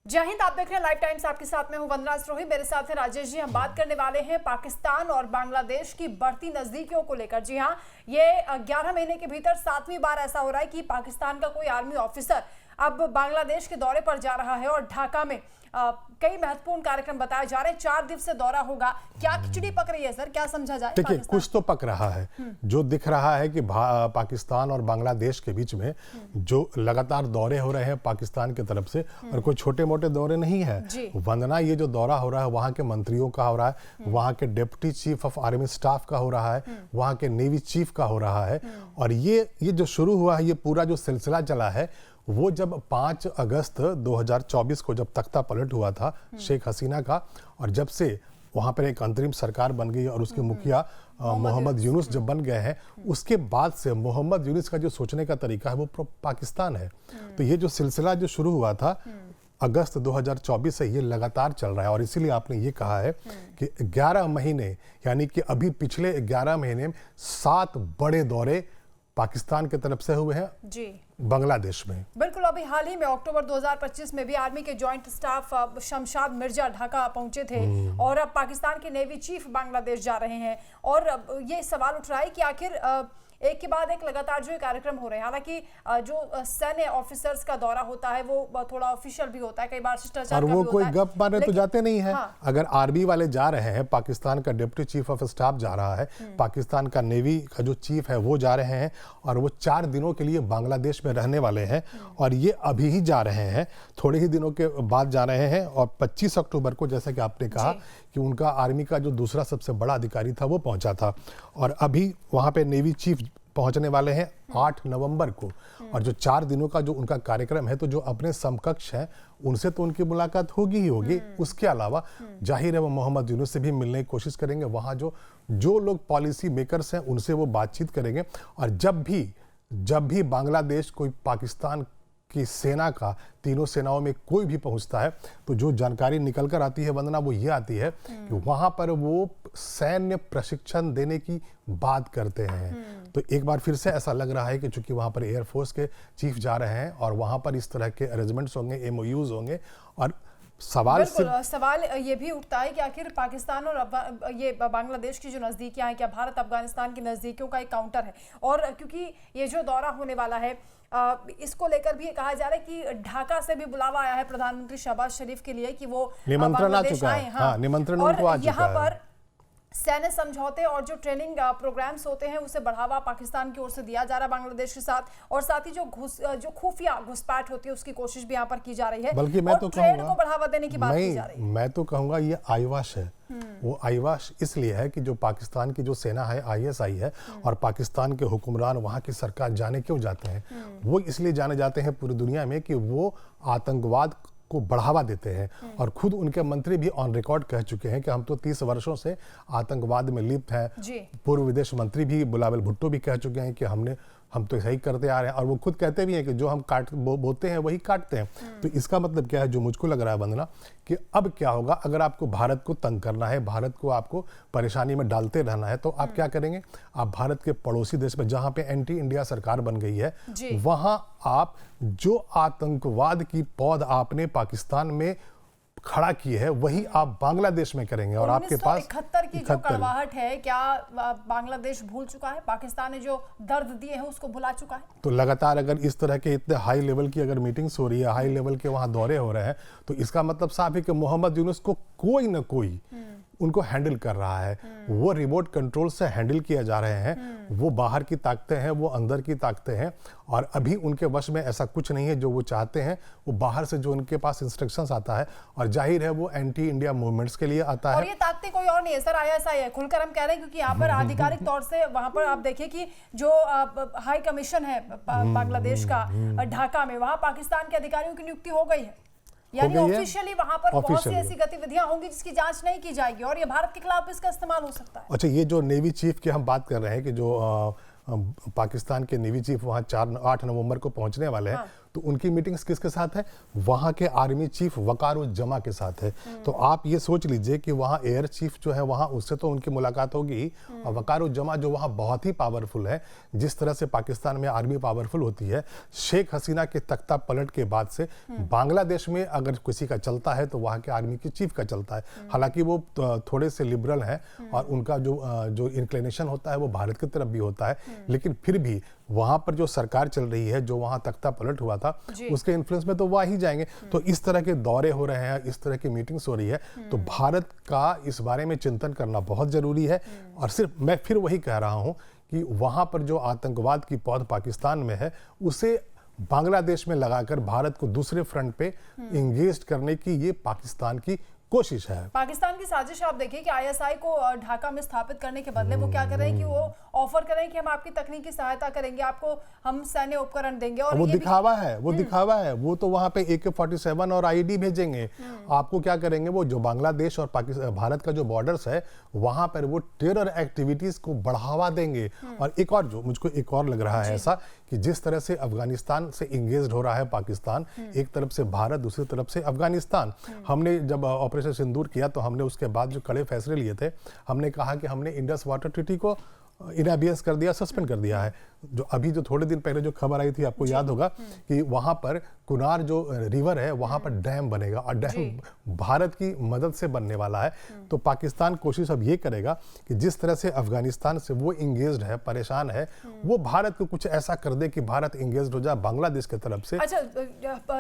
जय हिंद। आप देख रहे हैं लाइव टाइम्स, आपके साथ में हूं वंदना स्रोही, मेरे साथ है राजेश जी। हम बात करने वाले हैं पाकिस्तान और बांग्लादेश की बढ़ती नजदीकियों को लेकर। जी हां, ये 11 महीने के भीतर 7वीं बार ऐसा हो रहा है कि पाकिस्तान का कोई आर्मी ऑफिसर अब बांग्लादेश के दौरे पर जा रहा है और ढाका में कई महत्वपूर्ण कार्यक्रम बताए जा रहे हैं। 4 दिवसीय दौरा होगा। क्या खिचड़ी पक रही है सर, क्या समझा जाए? देखिए, कुछ तो पक रहा है। जो दिख रहा है कि पाकिस्तान और बांग्लादेश के बीच में जो लगातार दौरे हो रहे हैं पाकिस्तान की तरफ से, और कोई छोटे मोटे दौरे नहीं है वंदना। ये जो दौरा हो रहा है वहाँ के मंत्रियों का हो रहा है, वहाँ के deputy chief of army staff का हो रहा है, वहाँ के नेवी चीफ का हो रहा है। और ये जो शुरू हुआ है, ये पूरा जो सिलसिला चला है, वो जब 5 अगस्त 2024 को जब तख्ता पलट हुआ था शेख हसीना का, और जब से वहाँ पर एक अंतरिम सरकार बन गई और उसके मुखिया मोहम्मद यूनुस जब बन गए हैं, उसके बाद से मोहम्मद यूनुस का जो सोचने का तरीका है वो पाकिस्तान है। तो ये जो सिलसिला जो शुरू हुआ था अगस्त 2024 से, ये लगातार चल रहा है। और इसीलिए आपने ये कहा है कि 11 महीने, यानी कि अभी पिछले 11 महीने में 7 बड़े दौरे पाकिस्तान की तरफ से हुए हैं जी बांग्लादेश में। बिल्कुल, अभी हाल ही में अक्टूबर 2025 में भी आर्मी के जॉइंट स्टाफ शमशाद मिर्जा ढाका पहुंचे थे और अब पाकिस्तान के नेवी चीफ बांग्लादेश जा रहे हैं। और ये सवाल उठ रहा है कि आखिर एक के बाद एक लगातार जो कार्यक्रम हो रहे हैं, हालांकि जो सैन्य ऑफिसर्स का दौरा होता है वो थोड़ा ऑफिशियल भी होता है, कई बार शिष्टाचार और वो कोई गप मारने तो जाते नहीं है। हाँ। अगर आर्मी वाले जा रहे हैं, पाकिस्तान का डिप्टी चीफ ऑफ स्टाफ जा रहा है, पाकिस्तान का नेवी का जो चीफ है वो जा रहे हैं, और वो 4 दिनों के लिए बांग्लादेश में रहने वाले हैं, और ये अभी ही जा रहे हैं, थोड़े ही दिनों के बाद जा रहे हैं। और 25 अक्टूबर को, जैसा कि आपने कहा कि उनका आर्मी का जो दूसरा सबसे बड़ा अधिकारी था वो पहुंचा था, और अभी वहां पे नेवी चीफ पहुंचने वाले हैं 8 नवंबर को। और जो 4 दिनों का जो उनका कार्यक्रम है, तो जो अपने समकक्ष हैं उनसे तो उनकी मुलाकात होगी ही होगी। उसके अलावा जाहिर है वो मोहम्मद यूनुस से भी मिलने की कोशिश करेंगे। वहाँ जो लोग पॉलिसी मेकर्स हैं उनसे वो बातचीत करेंगे। और जब भी बांग्लादेश कोई पाकिस्तान की सेना का, तीनों सेनाओं में कोई भी पहुंचता है, तो जो जानकारी निकल कर आती है वंदना, वो ये आती है कि वहां पर वो सैन्य प्रशिक्षण देने की बात करते हैं। तो एक बार फिर से ऐसा लग रहा है कि चूंकि वहां पर एयरफोर्स के चीफ जा रहे हैं और वहां पर इस तरह के अरेंजमेंट्स होंगे, MOUs होंगे। और सवाल ये भी उठता है कि आखिर पाकिस्तान और ये बांग्लादेश की जो नज़दीकियां हैं, क्या भारत अफगानिस्तान की नज़दीकियों का एक काउंटर है? और क्योंकि ये जो दौरा होने वाला है, इसको लेकर भी कहा जा रहा है कि ढाका से भी बुलावा आया है प्रधानमंत्री शहबाज शरीफ के लिए कि वो निमंत्रण आ चुका है। हाँ, निमंत्रण उनको आ चुका है। यहाँ पर सैन्य समझौते और जो ट्रेनिंग प्रोग्राम्स होते हैं उसे बढ़ावा पाकिस्तान की ओर से दिया जा रहा है बांग्लादेश के साथ, और साथ ही जो खुफिया घुसपैठ होती है उसकी कोशिश भी यहाँ पर की जा रही है। बल्कि मैं तो कहूँगा को बढ़ावा देने की बात की जा रही है। मैं तो कहूँगा ये आईवाश है। वो आईवाश इसलिए है कि जो पाकिस्तान की जो सेना है, ISI है, और पाकिस्तान के हुक्मरान, वहाँ की सरकार जाने क्यों जाते हैं? वो इसलिए जाने जाते हैं पूरी दुनिया में कि वो आतंकवाद को बढ़ावा देते हैं। और खुद उनके मंत्री भी ऑन रिकॉर्ड कह चुके हैं कि हम तो 30 वर्षों से आतंकवाद में लिप्त हैं। पूर्व विदेश मंत्री भी बिलावल भुट्टो भी कह चुके हैं कि हम तो सही करते आ रहे हैं, और वो खुद कहते भी हैं कि जो हम बोते हैं वही काटते हैं। तो इसका मतलब क्या है, जो मुझको लग रहा है वंदना, कि अब क्या होगा अगर आपको भारत को तंग करना है, भारत को आपको परेशानी में डालते रहना है, तो आप क्या करेंगे? आप भारत के पड़ोसी देश में, जहां पे एंटी इंडिया सरकार बन गई है, वहां आप जो आतंकवाद की पौध आपने पाकिस्तान में खड़ा की है वही आप बांग्लादेश में करेंगे। और आपके पास 1971 की जो कड़वाहट है, क्या बांग्लादेश भूल चुका है? पाकिस्तान ने जो दर्द दिए हैं उसको भुला चुका है? तो लगातार अगर इस तरह के इतने हाई लेवल की अगर मीटिंग्स हो रही है, हाई लेवल के वहां दौरे हो रहे हैं, तो इसका मतलब साफ है कि मोहम्मद यूनुस को कोई ना कोई उनको हैंडल कर रहा है। वो रिमोट कंट्रोल से हैंडल किया जा रहे हैं। वो बाहर की ताकतें हैं, वो अंदर की ताकतें हैं, और अभी उनके वश में ऐसा कुछ नहीं है। जो वो चाहते हैं वो बाहर से जो उनके पास इंस्ट्रक्शंस आता है, और जाहिर है वो एंटी इंडिया मूवमेंट्स के लिए आता है। और ये ताकतें कोई और नहीं है सर, ISI है, खुलकर हम कह रहे हैं, क्योंकि यहाँ पर आधिकारिक तौर से वहां पर आप देखिए कि जो हाई कमीशन है बांग्लादेश का ढाका में, वहां पाकिस्तान के अधिकारियों की नियुक्ति हो गई है, यानी ऑफिशियली वहां पर बहुत सी ऐसी गतिविधियां होंगी जिसकी जांच नहीं की जाएगी, और ये भारत के खिलाफ इसका इस्तेमाल हो सकता है। अच्छा, ये जो नेवी चीफ की हम बात कर रहे हैं कि जो पाकिस्तान के नेवी चीफ वहाँ 8 नवंबर को पहुंचने वाले हैं, तो उनकी मीटिंग्स किसके साथ है? वहाँ के आर्मी चीफ वकारुज्जमा के साथ है। तो आप ये सोच लीजिए कि वहाँ एयर चीफ जो है वहाँ उससे तो उनकी मुलाकात होगी, और वकारुज्जमा जो वहाँ बहुत ही पावरफुल है, जिस तरह से पाकिस्तान में आर्मी पावरफुल होती है, शेख हसीना के तख्ता पलट के बाद से बांग्लादेश में अगर किसी का चलता है तो वहाँ के आर्मी के चीफ का चलता है। हालांकि वो थोड़े से लिबरल हैं और उनका जो इंक्लिनेशन होता है वो भारत की तरफ भी होता है, लेकिन फिर भी वहां पर जो सरकार चल रही है, जो वहां तख्ता पलट हुआ था, उसके इन्फ्लुएंस में तो वह ही जाएंगे। तो इस तरह के दौरे हो रहे हैं, इस तरह की मीटिंग्स हो रही है, तो भारत का इस बारे में चिंतन करना बहुत जरूरी है। और सिर्फ मैं फिर वही कह रहा हूं कि वहां पर जो आतंकवाद की पौध पाकिस्तान में है, उसे बांग्लादेश में लगाकर भारत को दूसरे फ्रंट पे इंगेज करने की ये पाकिस्तान की कोशिश है। पाकिस्तान की साजिश आप देखिए कि आईएसआई को ढाका में स्थापित करने के बदले वो क्या कर रहे हैं कि वो ऑफर कर रहे हैं कि हम आपकी तकनीकी सहायता करेंगे, आपको हम सैन्य उपकरण देंगे। और वो दिखावा है, वो दिखावा है। वो तो वहां पे AK-47 और IED भेजेंगे। आपको क्या करेंगे, वो जो बांग्लादेश और पाकिस्तान भारत का जो बॉर्डर्स है, वहां पर वो टेरर एक्टिविटीज को बढ़ावा देंगे। और एक और जो मुझको एक और लग रहा है ऐसा कि जिस तरह से अफगानिस्तान से इंगेज हो रहा है पाकिस्तान, एक तरफ से भारत, दूसरी तरफ से अफगानिस्तान। हमने जब ऑपरेशन सिंदूर किया तो हमने उसके बाद जो कड़े फैसले लिए थे, हमने कहा कि हमने इंडस वाटर ट्रीटी को इनएबियंस कर दिया, सस्पेंड कर दिया है। जो अभी जो थोड़े दिन पहले जो खबर आई थी, आपको याद होगा कि वहां पर कुनार जो रिवर है, वहां पर डैम बनेगा और डैम भारत की मदद से बनने वाला है। तो पाकिस्तान कोशिश अब ये करेगा कि जिस तरह से अफगानिस्तान से वो इंगेज्ड है, परेशान है, वो भारत को कुछ ऐसा कर दे कि भारत इंगेज्ड हो जाए बांग्लादेश की तरफ से। अच्छा,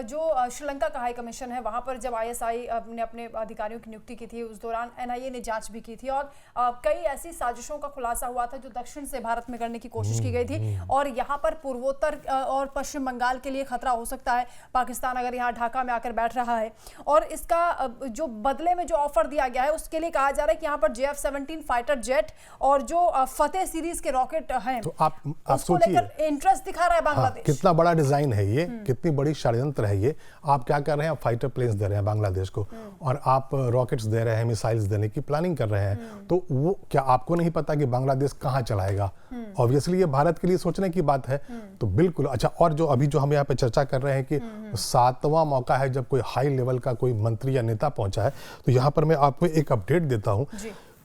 जो श्रीलंका का हाई कमीशन है, वहां पर जब आईएसआई ने अपने अधिकारियों की नियुक्ति की थी, उस दौरान NIA ने जांच भी की थी और कई ऐसी साजिशों का खुलासा हुआ था जो दक्षिण से भारत में करने की कोशिश की गई थी। और यहाँ पर पूर्वोत्तर और पश्चिम बंगाल के लिए खतरा हो सकता है, पाकिस्तान अगर यहाँ ढाका में आकर बैठ रहा है। और इसका जो बदले में जो ऑफर दिया गया है, उसके लिए कहा जा रहा है कि यहाँ पर JF-17 फाइटर जेट और जो फतेह सीरीज के रॉकेट हैं, तो आप सोचिए, इंटरेस्ट दिखा रहा है बांग्लादेश। कितना बड़ा डिजाइन है ये, कितनी बड़ी षड्यंत्र है ये। आप क्या कर रहे हैं, फाइटर प्लेन्स दे रहे हैं बांग्लादेश को, और आप रॉकेट्स दे रहे हैं, मिसाइल्स देने की प्लानिंग कर रहे हैं। तो वो क्या आपको नहीं पता कि बांग्लादेश कहाँ चलाएगा? ऑब्वियसली ये भारत के लिए सोचने की बात है। तो बिल्कुल। अच्छा, और जो अभी जो हम यहाँ पे चर्चा कर रहे हैं कि 7वां मौका है जब कोई हाई लेवल का कोई मंत्री या नेता पहुंचा है, तो यहाँ पर मैं आपको एक अपडेट देता हूँ।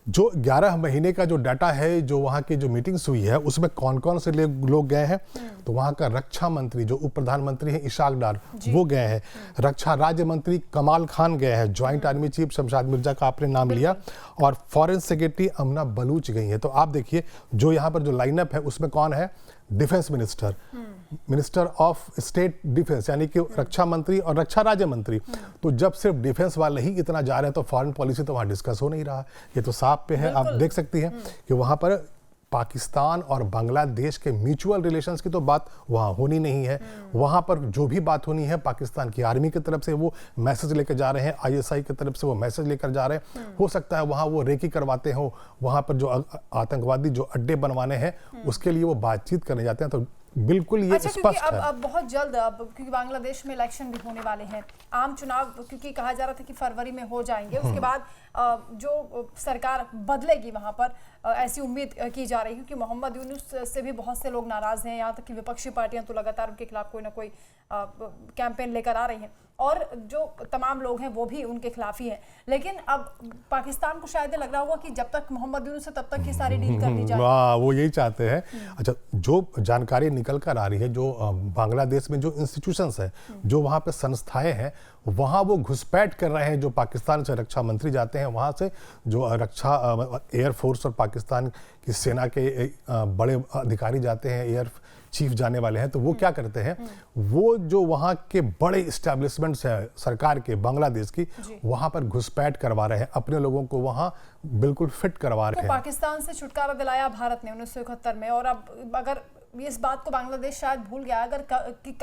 जो 11 महीने का जो डाटा है, जो वहाँ की जो मीटिंग्स हुई है, उसमें कौन कौन से लोग गए हैं। तो वहाँ का रक्षा मंत्री जो उप प्रधानमंत्री हैं इशाक डार, वो गए हैं। रक्षा राज्य मंत्री कमाल खान गए हैं। Joint army chief Shamshad Mirza का आपने नाम लिया। और फॉरेन सेक्रेटरी अमना बलूच गई है। तो आप देखिए जो यहाँ पर जो लाइनअप है उसमें कौन है, defence minister, minister of state defence, यानी कि रक्षा मंत्री और रक्षा राज्य मंत्री। तो जब सिर्फ डिफेंस वाले ही इतना जा रहे हैं तो फॉरेन पॉलिसी तो वहाँ डिस्कस हो नहीं रहा। ये तो साफ पे है, आप देख सकती हैं कि वहाँ पर पाकिस्तान और बांग्लादेश के म्यूचुअल रिलेशंस की तो बात वहाँ होनी नहीं है। वहाँ पर जो भी बात होनी है, पाकिस्तान की आर्मी की तरफ से वो मैसेज लेकर जा रहे हैं, ISI की तरफ से वो मैसेज लेकर जा रहे हैं। हो सकता है वहाँ वो रेकी करवाते हो, वहाँ पर जो आतंकवादी जो अड्डे बनवाने हैं उसके लिए वो बातचीत करने जाते हैं। तो बिल्कुल ये स्पष्ट है। अब बहुत जल्द, अब क्योंकि बांग्लादेश में इलेक्शन भी होने वाले हैं, आम चुनाव क्योंकि कहा जा रहा था कि फरवरी में हो जाएंगे, उसके बाद जो सरकार बदलेगी वहां पर ऐसी उम्मीद की जा रही है, क्योंकि मोहम्मद यूनुस से भी बहुत से लोग नाराज हैं। यहाँ तक कि विपक्षी पार्टियां तो लगातार उनके खिलाफ कोई ना कोई कैंपेन लेकर आ रही हैं और जो तमाम लोग हैं वो भी उनके खिलाफ ही हैं। लेकिन अब पाकिस्तान को शायद लग रहा होगा कि जब तक मोहम्मद यूनुस है तब तक ये सारी डील कर दी जाए। वो यही चाहते हैं। अच्छा, जो जानकारी निकल कर आ रही है, जो बांग्लादेश में जो इंस्टीट्यूशंस है, जो वहाँ पे संस्थाएं हैं, वहाँ वो घुसपैठ कर रहे हैं। जो पाकिस्तान से रक्षा मंत्री जाते हैं, वहाँ से जो रक्षा एयरफोर्स और पाकिस्तान की सेना के बड़े अधिकारी जाते हैं, एयर चीफ जाने वाले हैं, तो वो क्या करते हैं, वो जो वहाँ के बड़े इस्टेब्लिशमेंट्स हैं सरकार के बांग्लादेश की, वहाँ पर घुसपैठ करवा रहे हैं, अपने लोगों को वहाँ बिल्कुल फिट करवा रहे हैं। पाकिस्तान से छुटकारा दिलाया भारत ने 1971 में, और अब अगर इस बात को बांग्लादेश शायद भूल गया, अगर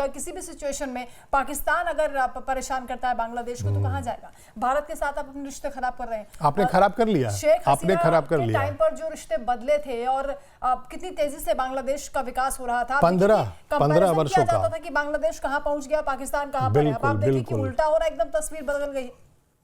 किसी भी सिचुएशन में पाकिस्तान अगर परेशान करता है बांग्लादेश को, तो कहाँ जाएगा? भारत के साथ आप अपने रिश्ते खराब कर रहे हैं। आपने खराब कर लिया, आपने खराब कर लिया। टाइम पर जो रिश्ते बदले थे और कितनी तेजी से बांग्लादेश का विकास हो रहा था, 15 वर्षों का था कि बांग्लादेश कहाँ पहुंच गया, पाकिस्तान कहाँ पर है। आप देखिए कि उल्टा हो रहा है, एकदम तस्वीर बदल गई।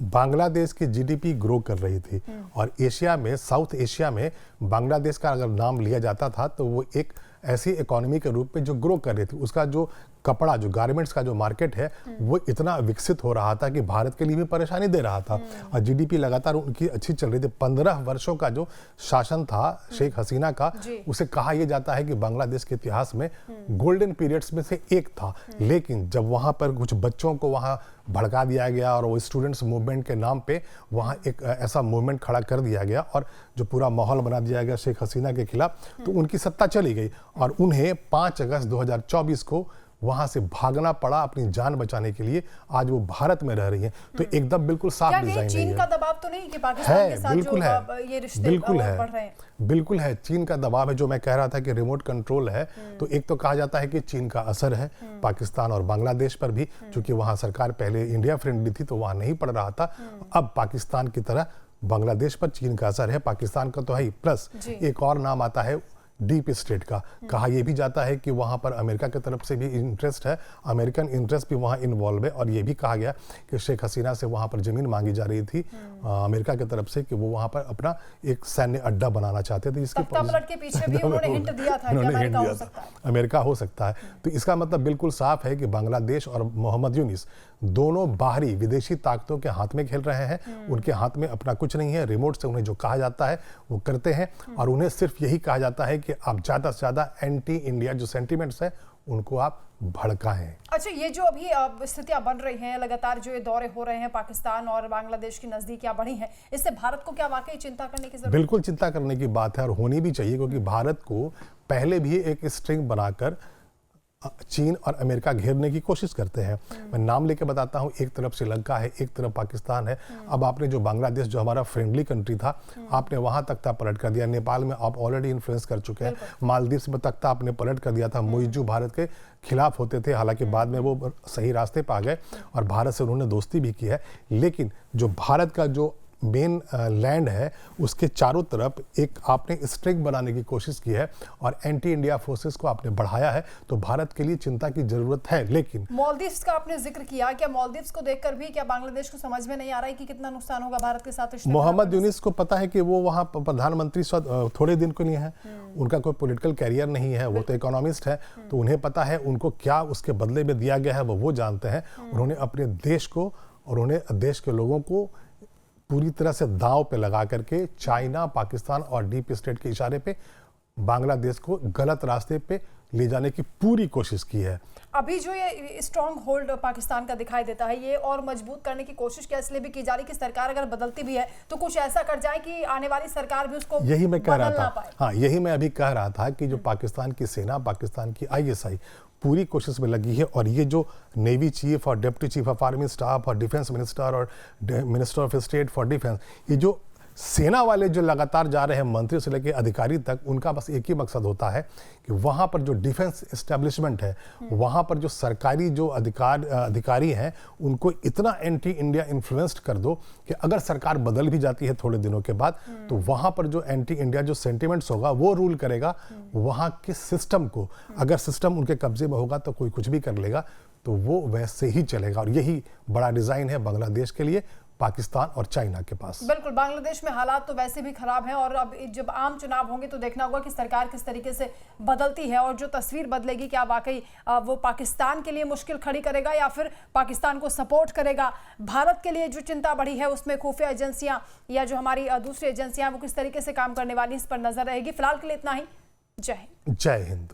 बांग्लादेश की GDP ग्रो कर रही थी और एशिया में, साउथ एशिया में बांग्लादेश का अगर नाम लिया जाता था तो वो एक ऐसी इकोनॉमी के रूप में जो ग्रो कर रही थी। उसका जो कपड़ा जो गारमेंट्स का जो मार्केट है वो इतना विकसित हो रहा था कि भारत के लिए भी परेशानी दे रहा था और जीडीपी लगातार उनकी अच्छी चल रही थी। 15 वर्षों का जो शासन था शेख हसीना का, उसे कहा यह जाता है कि बांग्लादेश के इतिहास में गोल्डन पीरियड्स में से एक था। लेकिन जब वहां पर कुछ बच्चों को वहां भड़का दिया गया और वो स्टूडेंट्स मूवमेंट के नाम पे वहाँ एक ऐसा मूवमेंट खड़ा कर दिया गया और जो पूरा माहौल बना दिया गया शेख हसीना के खिलाफ, तो उनकी सत्ता चली गई और उन्हें 5 अगस्त 2024 को वहां से भागना पड़ा अपनी जान बचाने के लिए। आज वो भारत में रह रही हैं। तो एकदम बिल्कुल साफ डिजाइन चीन है। का दबाव तो नहीं कि पाकिस्तान के साथ बिल्कुल जो ये रिश्ते बिल्कुल बढ़ रहे हैं? बिल्कुल है, चीन का दबाव है। जो मैं कह रहा था कि रिमोट कंट्रोल है, तो एक तो कहा जाता है कि चीन का असर है पाकिस्तान और बांग्लादेश पर भी, क्योंकि वहां सरकार पहले इंडिया फ्रेंडली थी तो वहां नहीं पड़ रहा था। अब पाकिस्तान की तरह बांग्लादेश पर चीन का असर है, पाकिस्तान का तो है ही। प्लस एक और नाम आता है डीप स्टेट का। कहा यह भी जाता है कि वहां पर अमेरिका की तरफ से भी इंटरेस्ट है, अमेरिकन इंटरेस्ट भी वहां इन्वॉल्व है। और यह भी कहा गया कि शेख हसीना से वहां पर जमीन मांगी जा रही थी अमेरिका की तरफ से कि वो वहां पर अपना एक सैन्य अड्डा बनाना चाहते थे। इसके के पीछे भी उन्होंने हिंट दिया था कि अमेरिका हो सकता है। तो इसका मतलब बिल्कुल साफ है कि बांग्लादेश और मोहम्मद यूनिस दोनों बाहरी विदेशी ताकतों के हाथ में खेल रहे हैं। उनके हाथ में अपना कुछ नहीं है। रिमोट से उन्हें जो कहा जाता है वो करते हैं और उन्हें सिर्फ यही कहा जाता है कि आप ज्यादा से ज्यादा एंटी इंडिया जो सेंटिमेंट्स है उनको आप भड़काएं। अच्छा, ये जो अभी स्थितियां बन रही हैं, लगातार जो ये दौरे हो रहे हैं पाकिस्तान और बांग्लादेश की नजदीकियां बढ़ी हैं, इससे भारत को क्या वाकई चिंता करने की जरूरत? बिल्कुल चिंता करने की बात है और होनी भी चाहिए, क्योंकि भारत को पहले भी एक स्ट्रिंग बनाकर चीन और अमेरिका घेरने की कोशिश करते हैं। मैं नाम लेके बताता हूं, एक तरफ श्रीलंका है, एक तरफ पाकिस्तान है। अब आपने जो बांग्लादेश जो हमारा फ्रेंडली कंट्री था, आपने वहां तख्ता पलट कर दिया। नेपाल में आप ऑलरेडी इन्फ्लुएंस कर चुके हैं। मालदीव्स में तख्ता आपने पलट कर दिया था। मोइजू भारत के खिलाफ होते थे, हालांकि बाद में वो सही रास्ते पर आ गए और भारत से उन्होंने दोस्ती भी की है। लेकिन जो भारत का जो मेन लैंड है उसके चारों तरफ एक आपने स्ट्रिंग बनाने की कोशिश की है और एंटी इंडिया फोर्सेस को आपने बढ़ाया है। तो भारत के लिए चिंता की जरूरत है। लेकिन मालदीव्स का आपने जिक्र किया, क्या मालदीव्स को देखकर भी क्या बांग्लादेश को समझ में नहीं आ रहा है कि कितना नुकसान होगा भारत के साथ? मोहम्मद यूनिस को पता है कि वो वहाँ प्रधानमंत्री थोड़े दिन के लिए है, उनका कोई पॉलिटिकल कैरियर नहीं है, वो तो इकोनॉमिस्ट है। तो उन्हें पता है उनको क्या उसके बदले में दिया गया है, वो जानते हैं। उन्होंने अपने देश को और उन्हें देश के लोगों को पूरी तरह से दांव पे लगा करके चाइना, पाकिस्तान और डीप स्टेट के इशारे पे बांग्लादेश को गलत रास्ते पे ले जाने की पूरी कोशिश की है। अभी जो ये स्ट्रॉन्ग होल्ड पाकिस्तान का दिखाई देता है, ये और मजबूत करने की कोशिश क्या इसलिए भी की जा रही कि सरकार अगर बदलती भी है तो कुछ ऐसा कर जाए कि आने वाली सरकार भी उसको यही मैं कह रहा था। पाए। हाँ, यही मैं अभी कह रहा था कि जो पाकिस्तान की सेना, पाकिस्तान की ISI पूरी कोशिश में लगी है और ये जो नेवी चीफ और deputy chief of army staff और डिफेंस मिनिस्टर और minister of state for defence, ये जो सेना वाले जो लगातार जा रहे हैं मंत्री से लेकर अधिकारी तक, उनका बस एक ही मकसद होता है कि वहां पर जो डिफेंस एस्टेब्लिशमेंट है, वहां पर जो सरकारी जो अधिकारी हैं, उनको इतना एंटी इंडिया इन्फ्लुएंस्ड कर दो कि अगर सरकार बदल भी जाती है थोड़े दिनों के बाद, तो वहां पर जो एंटी इंडिया जो सेंटिमेंट्स होगा वो रूल करेगा वहां के सिस्टम को। अगर सिस्टम उनके कब्जे में होगा तो कोई कुछ भी कर लेगा, तो वो वैसे ही चलेगा। और यही बड़ा डिजाइन है बांग्लादेश के लिए, पाकिस्तान और चाइना के पास। बिल्कुल, बांग्लादेश में हालात तो वैसे भी खराब हैं और अब जब आम चुनाव होंगे तो देखना होगा कि सरकार किस तरीके से बदलती है और जो तस्वीर बदलेगी, क्या वाकई वो पाकिस्तान के लिए मुश्किल खड़ी करेगा या फिर पाकिस्तान को सपोर्ट करेगा। भारत के लिए जो चिंता बढ़ी है उसमें खुफिया एजेंसियां या जो हमारी दूसरी एजेंसियां वो किस तरीके से काम करने वाली, इस पर नजर रहेगी। फिलहाल के लिए इतना ही। जय हिंद। जय हिंद।